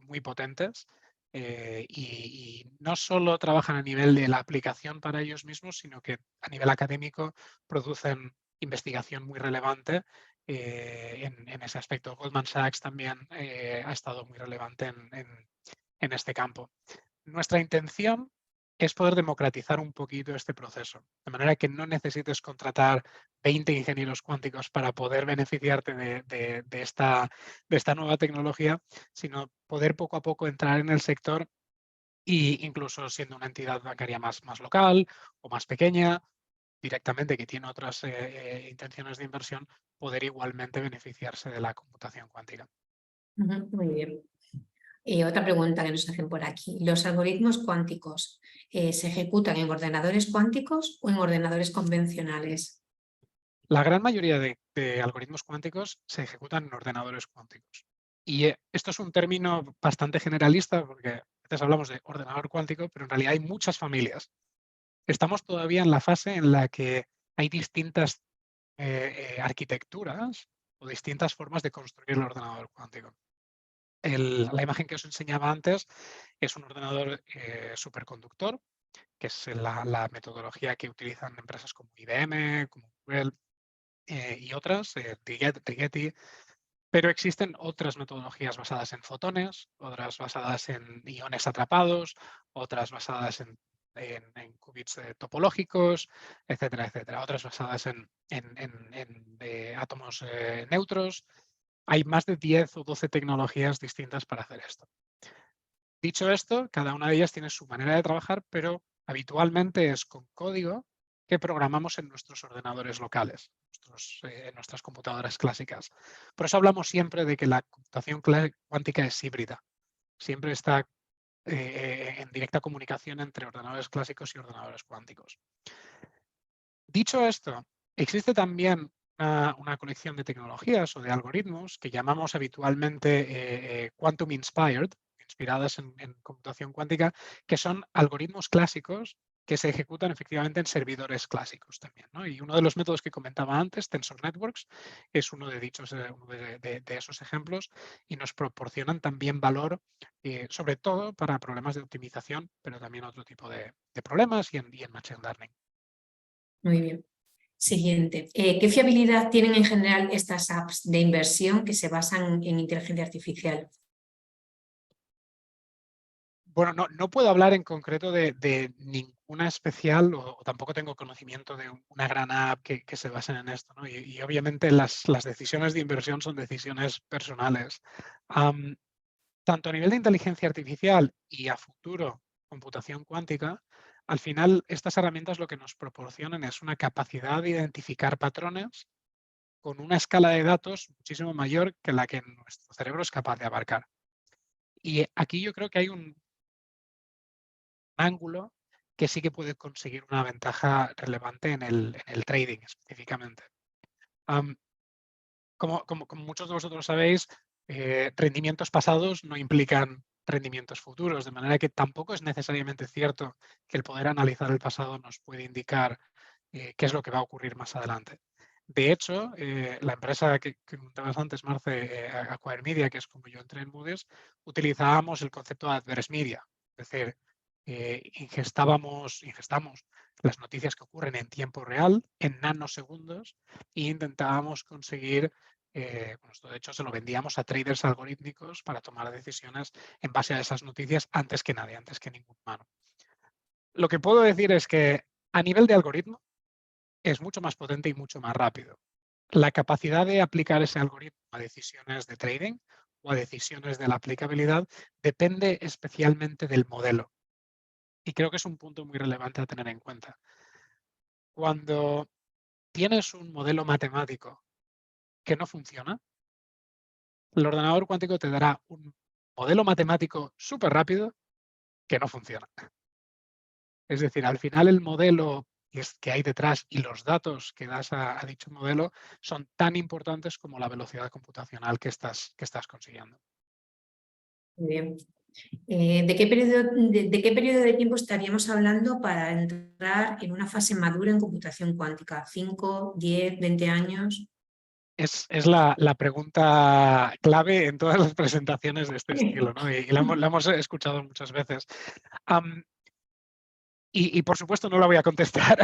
muy potentes y no solo trabajan a nivel de la aplicación para ellos mismos, sino que a nivel académico producen investigación muy relevante en ese aspecto. Goldman Sachs también ha estado muy relevante en este campo. Nuestra intención es poder democratizar un poquito este proceso, de manera que no necesites contratar 20 ingenieros cuánticos para poder beneficiarte de esta nueva tecnología, sino poder poco a poco entrar en el sector e incluso siendo una entidad bancaria más local o más pequeña, directamente que tiene otras intenciones de inversión, poder igualmente beneficiarse de la computación cuántica. Muy bien. Otra pregunta que nos hacen por aquí. ¿Los algoritmos cuánticos se ejecutan en ordenadores cuánticos o en ordenadores convencionales? La gran mayoría de algoritmos cuánticos se ejecutan en ordenadores cuánticos. Y esto es un término bastante generalista porque a veces hablamos de ordenador cuántico, pero en realidad hay muchas familias. Estamos todavía en la fase en la que hay distintas arquitecturas o distintas formas de construir el ordenador cuántico. La imagen que os enseñaba antes es un ordenador superconductor, que es la metodología que utilizan empresas como IBM, como Google y otras, Rigetti, pero existen otras metodologías basadas en fotones, otras basadas en iones atrapados, otras basadas en qubits topológicos, etcétera, etcétera. Otras basadas en átomos neutros. Hay más de 10 o 12 tecnologías distintas para hacer esto. Dicho esto, cada una de ellas tiene su manera de trabajar, pero habitualmente es con código que programamos en nuestros ordenadores locales, en nuestras computadoras clásicas. Por eso hablamos siempre de que la computación cuántica es híbrida. Siempre está en directa comunicación entre ordenadores clásicos y ordenadores cuánticos. Dicho esto, existe también una colección de tecnologías o de algoritmos que llamamos habitualmente Quantum Inspired, inspiradas en computación cuántica, que son algoritmos clásicos que se ejecutan efectivamente en servidores clásicos también, ¿no? Y uno de los métodos que comentaba antes, Tensor Networks, es uno de esos ejemplos y nos proporcionan también valor, sobre todo para problemas de optimización, pero también otro tipo de problemas y en Machine Learning. Muy bien. Siguiente. ¿Qué fiabilidad tienen en general estas apps de inversión que se basan en inteligencia artificial? Bueno, no puedo hablar en concreto de ninguna especial o tampoco tengo conocimiento de una gran app que se basen en esto, ¿no? Y obviamente las decisiones de inversión son decisiones personales. Tanto a nivel de inteligencia artificial y a futuro computación cuántica, al final estas herramientas lo que nos proporcionan es una capacidad de identificar patrones con una escala de datos muchísimo mayor que la que nuestro cerebro es capaz de abarcar. Y aquí yo creo que hay un ángulo que sí que puede conseguir una ventaja relevante en el trading específicamente. Como muchos de vosotros sabéis, rendimientos pasados no implican rendimientos futuros, de manera que tampoco es necesariamente cierto que el poder analizar el pasado nos puede indicar qué es lo que va a ocurrir más adelante. De hecho, la empresa que comentabas antes, Marce, Acquire Media, que es como yo entré en Moody's, utilizábamos el concepto de adverse media, es decir, ingestamos las noticias que ocurren en tiempo real, en nanosegundos, e intentábamos conseguir, esto de hecho se lo vendíamos a traders algorítmicos para tomar decisiones en base a esas noticias antes que nadie, antes que ningún humano. Lo que puedo decir es que a nivel de algoritmo es mucho más potente y mucho más rápido. La capacidad de aplicar ese algoritmo a decisiones de trading o a decisiones de la aplicabilidad depende especialmente del modelo. Y creo que es un punto muy relevante a tener en cuenta. Cuando tienes un modelo matemático que no funciona, el ordenador cuántico te dará un modelo matemático súper rápido que no funciona. Es decir, al final el modelo que hay detrás y los datos que das a dicho modelo son tan importantes como la velocidad computacional que estás consiguiendo. Muy bien. ¿De qué periodo de tiempo estaríamos hablando para entrar en una fase madura en computación cuántica? ¿5, 10, 20 años? Es la pregunta clave en todas las presentaciones de este estilo, ¿no? Y la hemos escuchado muchas veces. Y por supuesto no la voy a contestar.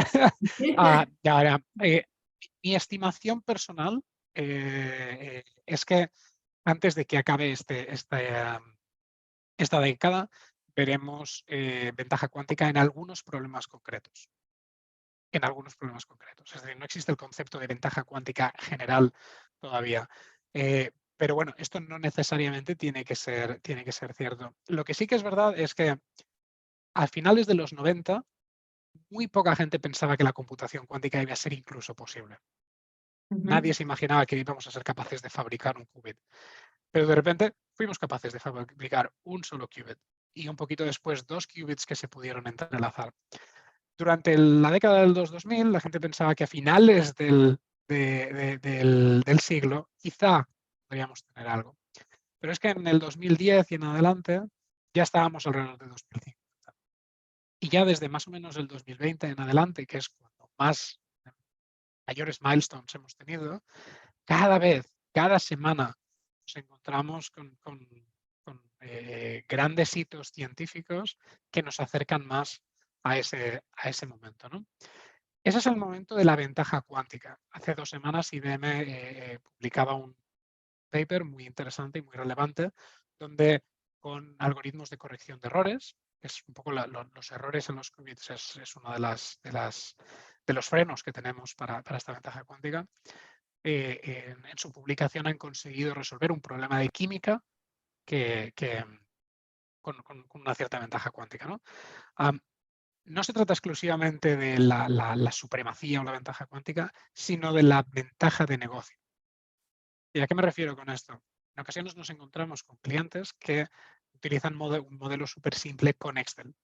Ahora, mi estimación personal es que antes de que acabe esta década veremos ventaja cuántica en algunos problemas concretos. En algunos problemas concretos. Es decir, no existe el concepto de ventaja cuántica general todavía. Pero bueno, esto no necesariamente tiene que ser cierto. Lo que sí que es verdad es que a finales de los 90 muy poca gente pensaba que la computación cuántica iba a ser incluso posible. Nadie se imaginaba que íbamos a ser capaces de fabricar un qubit. Pero de repente fuimos capaces de fabricar un solo qubit y un poquito después 2 qubits que se pudieron entrelazar. Durante la década del 2000 la gente pensaba que a finales del siglo quizá podríamos tener algo. Pero es que en el 2010 y en adelante ya estábamos alrededor de 2050. Y ya desde más o menos el 2020 en adelante, que es cuando más mayores milestones hemos tenido, cada vez, cada semana nos encontramos con grandes hitos científicos que nos acercan más a ese momento, ¿no? Ese es el momento de la ventaja cuántica. Hace 2 semanas IBM publicaba un paper muy interesante y muy relevante, donde con algoritmos de corrección de errores, que es un poco los errores en los qubits, es uno de los frenos que tenemos para esta ventaja cuántica. En su publicación han conseguido resolver un problema de química con una cierta ventaja cuántica, ¿no? No se trata exclusivamente de la supremacía o la ventaja cuántica, sino de la ventaja de negocio. ¿Y a qué me refiero con esto? En ocasiones nos encontramos con clientes que utilizan un modelo súper simple con Excel.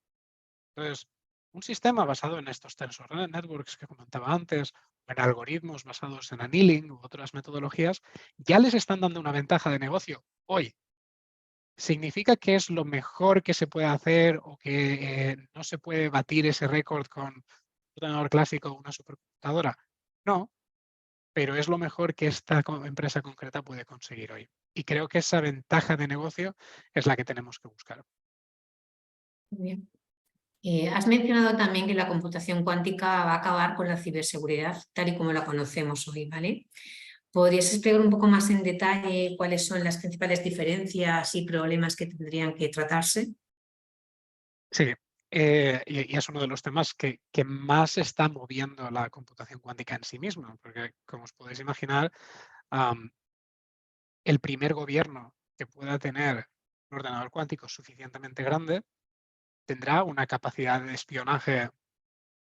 Entonces, un sistema basado en estos tensor networks que comentaba antes, o en algoritmos basados en annealing u otras metodologías, ya les están dando una ventaja de negocio hoy. ¿Significa que es lo mejor que se puede hacer o que no se puede batir ese récord con un ordenador clásico o una supercomputadora? No, pero es lo mejor que esta empresa concreta puede conseguir hoy. Y creo que esa ventaja de negocio es la que tenemos que buscar. Muy bien. Has mencionado también que la computación cuántica va a acabar con la ciberseguridad tal y como la conocemos hoy, ¿vale? ¿Podrías explicar un poco más en detalle cuáles son las principales diferencias y problemas que tendrían que tratarse? Sí, y es uno de los temas que más está moviendo la computación cuántica en sí misma, porque como os podéis imaginar, el primer gobierno que pueda tener un ordenador cuántico suficientemente grande tendrá una capacidad de espionaje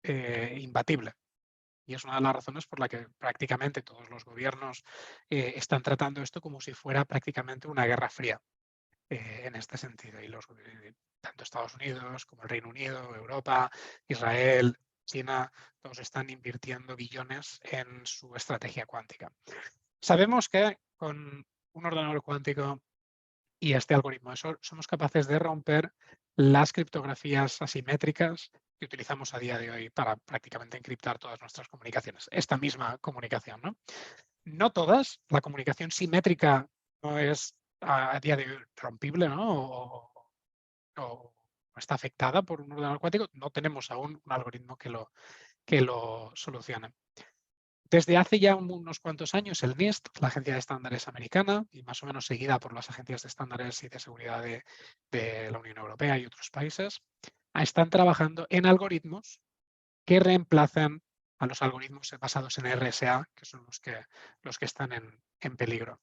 imbatible. Y es una de las razones por la que prácticamente todos los gobiernos están tratando esto como si fuera prácticamente una guerra fría en este sentido. Y tanto Estados Unidos como el Reino Unido, Europa, Israel, China, todos están invirtiendo billones en su estrategia cuántica. Sabemos que con un ordenador cuántico y este algoritmo somos capaces de romper las criptografías asimétricas que utilizamos a día de hoy para prácticamente encriptar todas nuestras comunicaciones. Esta misma comunicación, ¿no? No todas. La comunicación simétrica no es a día de hoy rompible, ¿no? O está afectada por un ordenador cuántico. No tenemos aún un algoritmo que lo solucione. Desde hace ya unos cuantos años, el NIST, la Agencia de Estándares Americana, y más o menos seguida por las agencias de estándares y de seguridad de la Unión Europea y otros países, están trabajando en algoritmos que reemplazan a los algoritmos basados en RSA, que son los que están en peligro.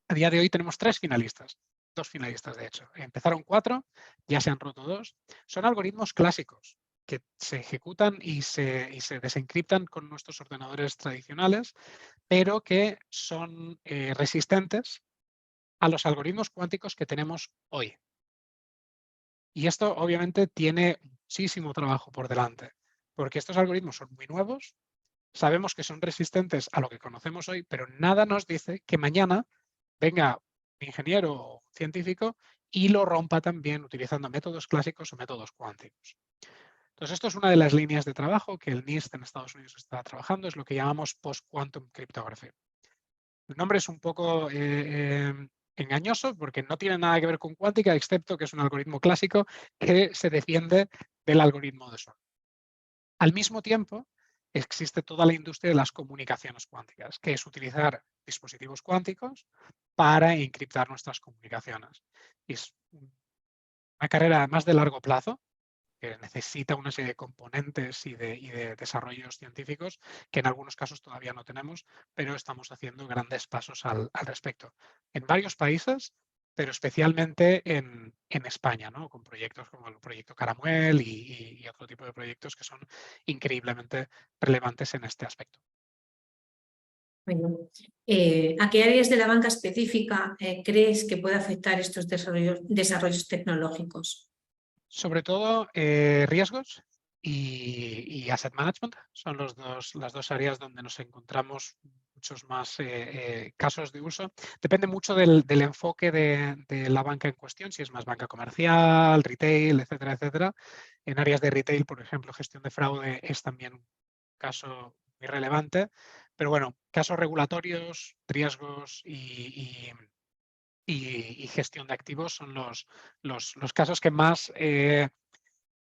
A día de hoy tenemos 3 finalistas, 2 finalistas de hecho. Empezaron 4, ya se han roto 2. Son algoritmos clásicos que se ejecutan y se desencriptan con nuestros ordenadores tradicionales, pero que son resistentes a los algoritmos cuánticos que tenemos hoy. Y esto obviamente tiene muchísimo trabajo por delante, porque estos algoritmos son muy nuevos, sabemos que son resistentes a lo que conocemos hoy, pero nada nos dice que mañana venga un ingeniero o científico y lo rompa también utilizando métodos clásicos o métodos cuánticos. Entonces, esto es una de las líneas de trabajo que el NIST en Estados Unidos está trabajando, es lo que llamamos post-quantum cryptography. El nombre es un poco engañoso porque no tiene nada que ver con cuántica, excepto que es un algoritmo clásico que se defiende del algoritmo de Shor. Al mismo tiempo, existe toda la industria de las comunicaciones cuánticas, que es utilizar dispositivos cuánticos para encriptar nuestras comunicaciones. Y es una carrera más de largo plazo, que necesita una serie de componentes y de desarrollos científicos que en algunos casos todavía no tenemos, pero estamos haciendo grandes pasos al respecto. En varios países, pero especialmente en España, ¿no? Con proyectos como el proyecto Caramuel y otro tipo de proyectos que son increíblemente relevantes en este aspecto. Bueno, ¿a qué áreas de la banca específica crees que puede afectar estos desarrollos tecnológicos? Sobre todo riesgos y asset management son las dos áreas donde nos encontramos muchos más casos de uso. Depende mucho del enfoque de la banca en cuestión, si es más banca comercial, retail, etcétera, etcétera. En áreas de retail, por ejemplo, gestión de fraude es también un caso muy relevante. Pero bueno, casos regulatorios, riesgos y gestión de activos son los casos que más,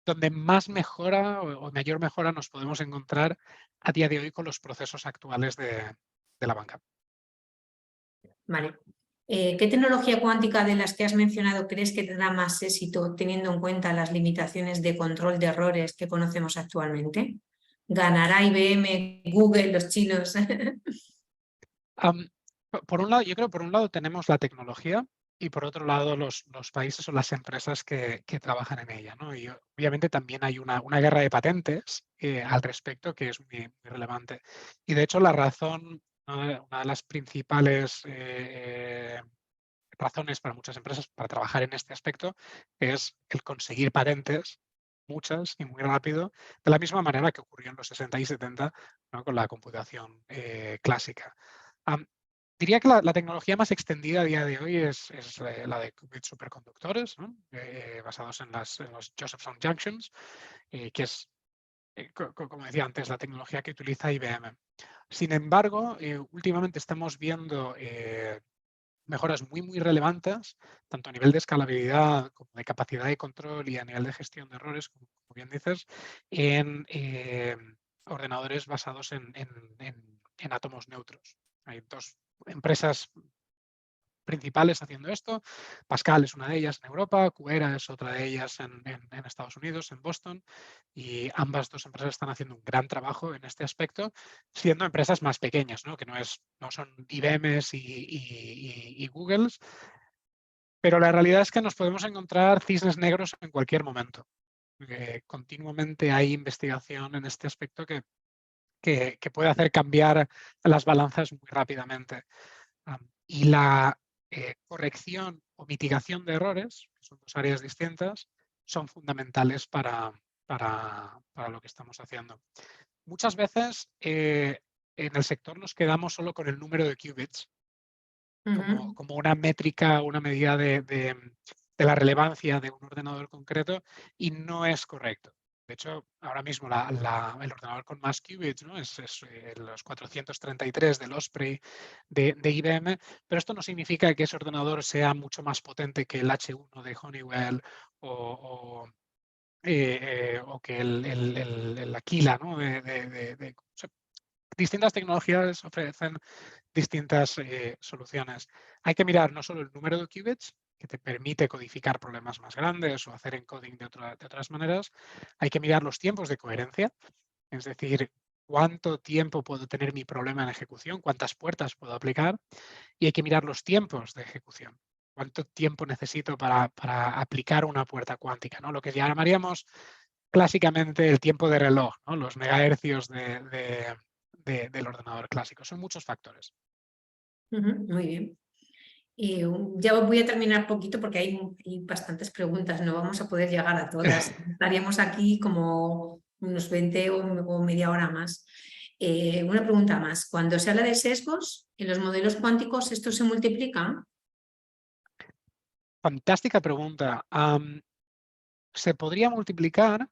donde más mejora o mayor mejora nos podemos encontrar a día de hoy con los procesos actuales de la banca. Vale. ¿Qué tecnología cuántica de las que has mencionado crees que tendrá más éxito teniendo en cuenta las limitaciones de control de errores que conocemos actualmente? ¿Ganará IBM, Google, los chinos? Por un lado, yo creo que por un lado tenemos la tecnología y por otro lado los países o las empresas que trabajan en ella, ¿no? Y obviamente también hay una guerra de patentes al respecto que es muy, muy relevante. Y de hecho la razón, una de las principales razones para muchas empresas para trabajar en este aspecto es el conseguir patentes, muchas y muy rápido, de la misma manera que ocurrió en los 60 y 70, ¿no? Con la computación clásica. Diría que la tecnología más extendida a día de hoy es la de qubits superconductores, ¿no? Basados en los Josephson Junctions, que es, como decía antes, la tecnología que utiliza IBM. Sin embargo, últimamente estamos viendo mejoras muy, muy relevantes, tanto a nivel de escalabilidad como de capacidad de control y a nivel de gestión de errores, como bien dices, en ordenadores basados en átomos neutros. Hay dos empresas principales haciendo esto. Pascal es una de ellas en Europa, Qubera es otra de ellas en Estados Unidos, en Boston, y ambas dos empresas están haciendo un gran trabajo en este aspecto, siendo empresas más pequeñas, ¿no? Que no son IBMs y Googles, pero la realidad es que nos podemos encontrar cisnes negros en cualquier momento. Continuamente hay investigación en este aspecto que puede hacer cambiar las balanzas muy rápidamente. Y la corrección o mitigación de errores, que son dos áreas distintas, son fundamentales para lo que estamos haciendo. Muchas veces en el sector nos quedamos solo con el número de qubits como una métrica, una medida de la relevancia de un ordenador concreto y no es correcto. De hecho, ahora mismo el ordenador con más qubits, ¿no? es los 433 del Osprey de IBM, pero esto no significa que ese ordenador sea mucho más potente que el H1 de Honeywell o que el Aquila, ¿no? O sea, distintas tecnologías ofrecen distintas soluciones. Hay que mirar no solo el número de qubits, que te permite codificar problemas más grandes o hacer encoding de otras maneras. Hay que mirar los tiempos de coherencia, es decir, cuánto tiempo puedo tener mi problema en ejecución, cuántas puertas puedo aplicar. Y hay que mirar los tiempos de ejecución. ¿Cuánto tiempo necesito para aplicar una puerta cuántica? ¿No? Lo que llamaríamos clásicamente el tiempo de reloj, ¿no? Los megahercios del ordenador clásico. Son muchos factores. Muy bien. Ya voy a terminar poquito porque hay bastantes preguntas, no vamos a poder llegar a todas. Estaríamos aquí como unos 20 o media hora más. Una pregunta más. Cuando se habla de sesgos, en los modelos cuánticos, ¿esto se multiplica? Fantástica pregunta. Se podría multiplicar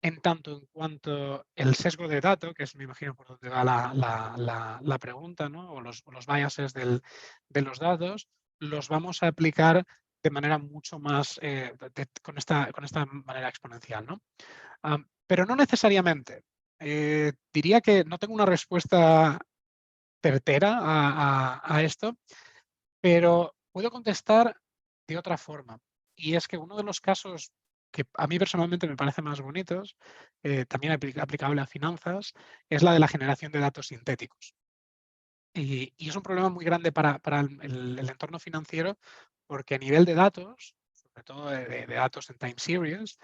en tanto en cuanto el sesgo de dato, que es, me imagino, por donde va la pregunta, ¿no? o los biases de los datos, los vamos a aplicar de manera mucho más, con esta manera exponencial. ¿No? Pero no necesariamente. Diría que no tengo una respuesta certera a esto, pero puedo contestar de otra forma. Y es que uno de los casos que a mí personalmente me parece más bonitos, también aplicable a finanzas, es la de la generación de datos sintéticos. Y es un problema muy grande para el entorno financiero porque a nivel de datos, sobre todo de datos en time series,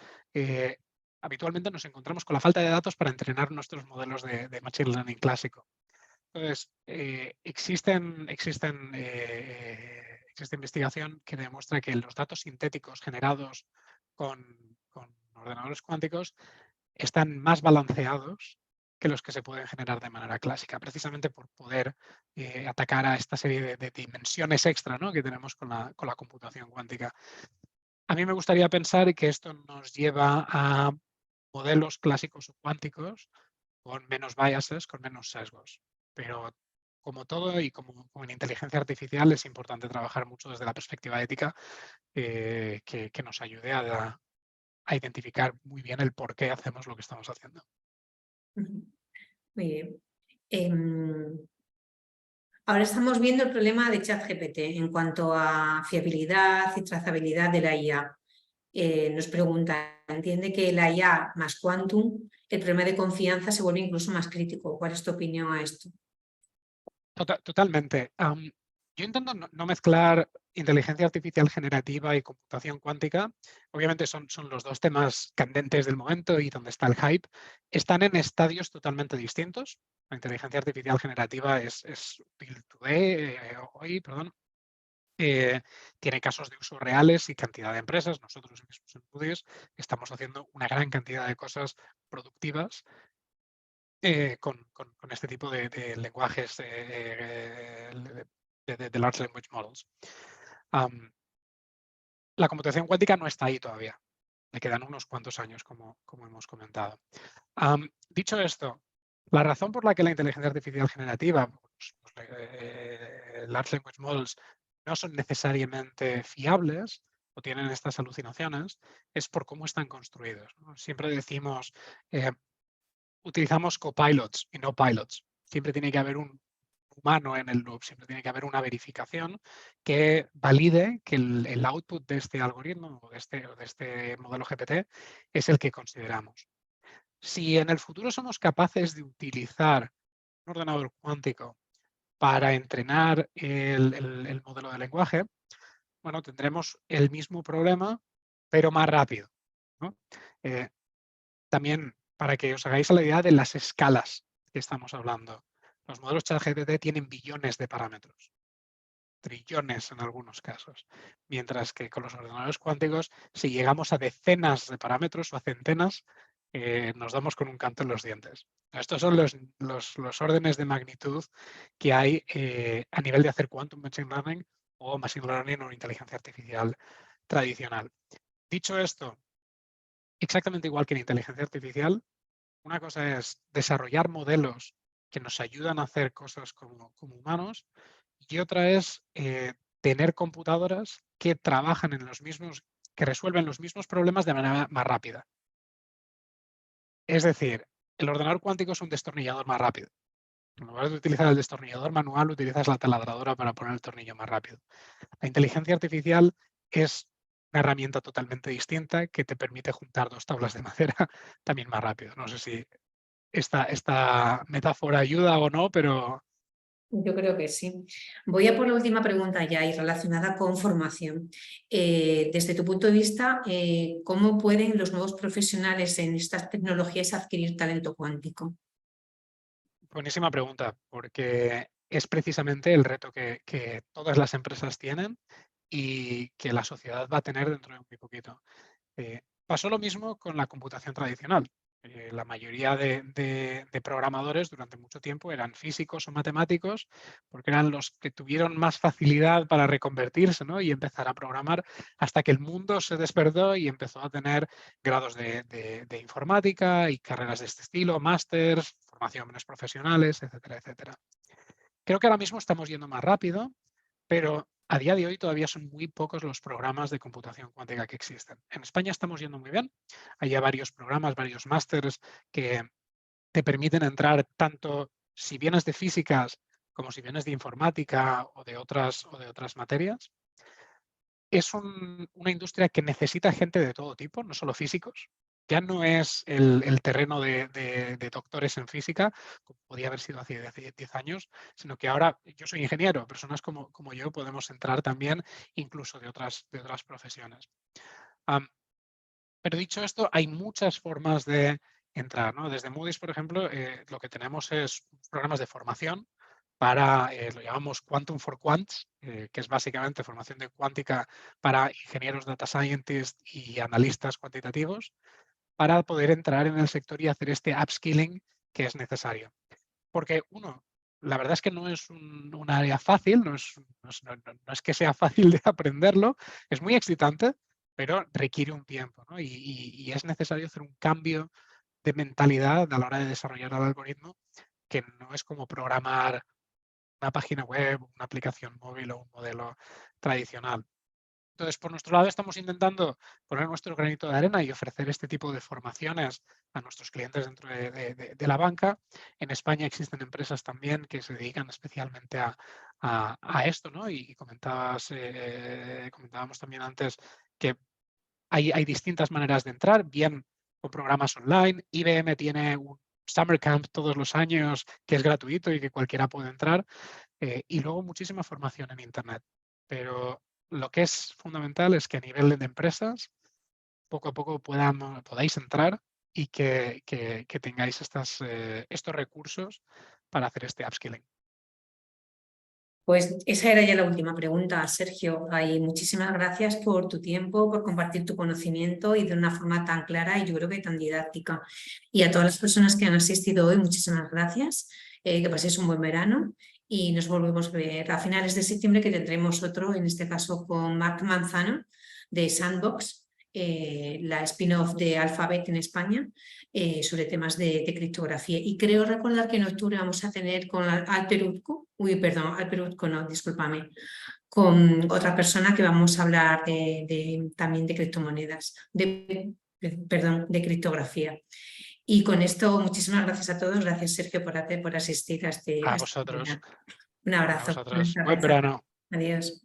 habitualmente nos encontramos con la falta de datos para entrenar nuestros modelos de machine learning clásico. Entonces, existe investigación que demuestra que los datos sintéticos generados con ordenadores cuánticos están más balanceados que los que se pueden generar de manera clásica, precisamente por poder atacar a esta serie de dimensiones extra, ¿no? que tenemos con la computación cuántica. A mí me gustaría pensar que esto nos lleva a modelos clásicos o cuánticos con menos biases, con menos sesgos. Pero como todo y como en inteligencia artificial es importante trabajar mucho desde la perspectiva ética que nos ayude a identificar muy bien el por qué hacemos lo que estamos haciendo. Ujú. Muy bien. Ahora estamos viendo el problema de ChatGPT en cuanto a fiabilidad y trazabilidad de la IA. Nos pregunta, entiende que la IA más Quantum, el problema de confianza se vuelve incluso más crítico. ¿Cuál es tu opinión a esto? Totalmente. Yo intento no mezclar inteligencia artificial generativa y computación cuántica. Obviamente son los dos temas candentes del momento y donde está el hype. Están en estadios totalmente distintos. La inteligencia artificial generativa es útil today, hoy, perdón. Tiene casos de uso reales y cantidad de empresas. Nosotros mismos en Moody's estamos haciendo una gran cantidad de cosas productivas con este tipo de lenguajes de Large Language Models. La computación cuántica no está ahí todavía. Le quedan unos cuantos años, como hemos comentado. Dicho esto, la razón por la que la inteligencia artificial generativa, Large Language Models, no son necesariamente fiables o tienen estas alucinaciones, es por cómo están construidos, ¿no? Siempre decimos, utilizamos copilots y no pilots. Siempre tiene que haber un humano en el loop, siempre tiene que haber una verificación que valide que el output de este algoritmo o de este modelo GPT es el que consideramos. Si en el futuro somos capaces de utilizar un ordenador cuántico para entrenar el modelo de lenguaje, bueno, tendremos el mismo problema, pero más rápido, ¿no? También para que os hagáis la idea de las escalas que estamos hablando. Los modelos ChatGPT tienen billones de parámetros, trillones en algunos casos, mientras que con los ordenadores cuánticos, si llegamos a decenas de parámetros o a centenas, nos damos con un canto en los dientes. Estos son los órdenes de magnitud que hay a nivel de hacer quantum machine learning o machine learning o inteligencia artificial tradicional. Dicho esto, exactamente igual que en inteligencia artificial, una cosa es desarrollar modelos que nos ayudan a hacer cosas como humanos y otra es tener computadoras que trabajan en los mismos, que resuelven los mismos problemas de manera más rápida. Es decir, el ordenador cuántico es un destornillador más rápido. En lugar de utilizar el destornillador manual, utilizas la taladradora para poner el tornillo más rápido. La inteligencia artificial es una herramienta totalmente distinta que te permite juntar dos tablas de madera también más rápido. No sé si esta metáfora ayuda o no, pero... Yo creo que sí. Voy a por la última pregunta ya y relacionada con formación. Desde tu punto de vista, ¿cómo pueden los nuevos profesionales en estas tecnologías adquirir talento cuántico? Buenísima pregunta, porque es precisamente el reto que todas las empresas tienen y que la sociedad va a tener dentro de muy poquito. Pasó lo mismo con la computación tradicional. La mayoría de programadores durante mucho tiempo eran físicos o matemáticos porque eran los que tuvieron más facilidad para reconvertirse, ¿no? Y empezar a programar hasta que el mundo se despertó y empezó a tener grados de informática y carreras de este estilo, másters, formaciones profesionales, etcétera, etcétera. Creo que ahora mismo estamos yendo más rápido, pero a día de hoy todavía son muy pocos los programas de computación cuántica que existen. En España estamos yendo muy bien. Hay ya varios programas, varios másters que te permiten entrar tanto si vienes de físicas como si vienes de informática o de otras materias. Es una industria que necesita gente de todo tipo, no solo físicos. Ya no es el terreno de doctores en física, como podía haber sido hace 10 años, sino que ahora yo soy ingeniero, personas como yo podemos entrar también incluso de otras profesiones. Pero dicho esto, hay muchas formas de entrar, ¿no? Desde Moody's, por ejemplo, lo que tenemos es programas de formación para, lo llamamos Quantum for Quants, que es básicamente formación de cuántica para ingenieros data scientists y analistas cuantitativos, para poder entrar en el sector y hacer este upskilling que es necesario. Porque uno, la verdad es que no es un área fácil, no es que sea fácil de aprenderlo, es muy excitante, pero requiere un tiempo, ¿no? Y es necesario hacer un cambio de mentalidad a la hora de desarrollar el algoritmo, que no es como programar una página web, una aplicación móvil o un modelo tradicional. Entonces, por nuestro lado, estamos intentando poner nuestro granito de arena y ofrecer este tipo de formaciones a nuestros clientes dentro de la banca. En España existen empresas también que se dedican especialmente a esto, ¿no? Y comentábamos también antes que hay distintas maneras de entrar, bien con programas online. IBM tiene un Summer Camp todos los años que es gratuito y que cualquiera puede entrar. Y luego muchísima formación en Internet. Pero lo que es fundamental es que a nivel de empresas, poco a poco podáis entrar y que tengáis estos recursos para hacer este upskilling. Pues esa era ya la última pregunta, Sergio. Muchísimas gracias por tu tiempo, por compartir tu conocimiento y de una forma tan clara y yo creo que tan didáctica. Y a todas las personas que han asistido hoy, muchísimas gracias. Que paséis un buen verano y nos volvemos a ver a finales de septiembre, que tendremos otro, en este caso con Marc Manzano de Sandbox, la spin-off de Alphabet en España, sobre temas de criptografía. Y creo recordar que en octubre vamos a tener con Alper Utku, no, discúlpame, con otra persona que vamos a hablar también de criptomonedas, perdón, de criptografía. Y con esto, muchísimas gracias a todos. Gracias, Sergio, por asistir a A vosotros. Un abrazo. Buen verano. Adiós.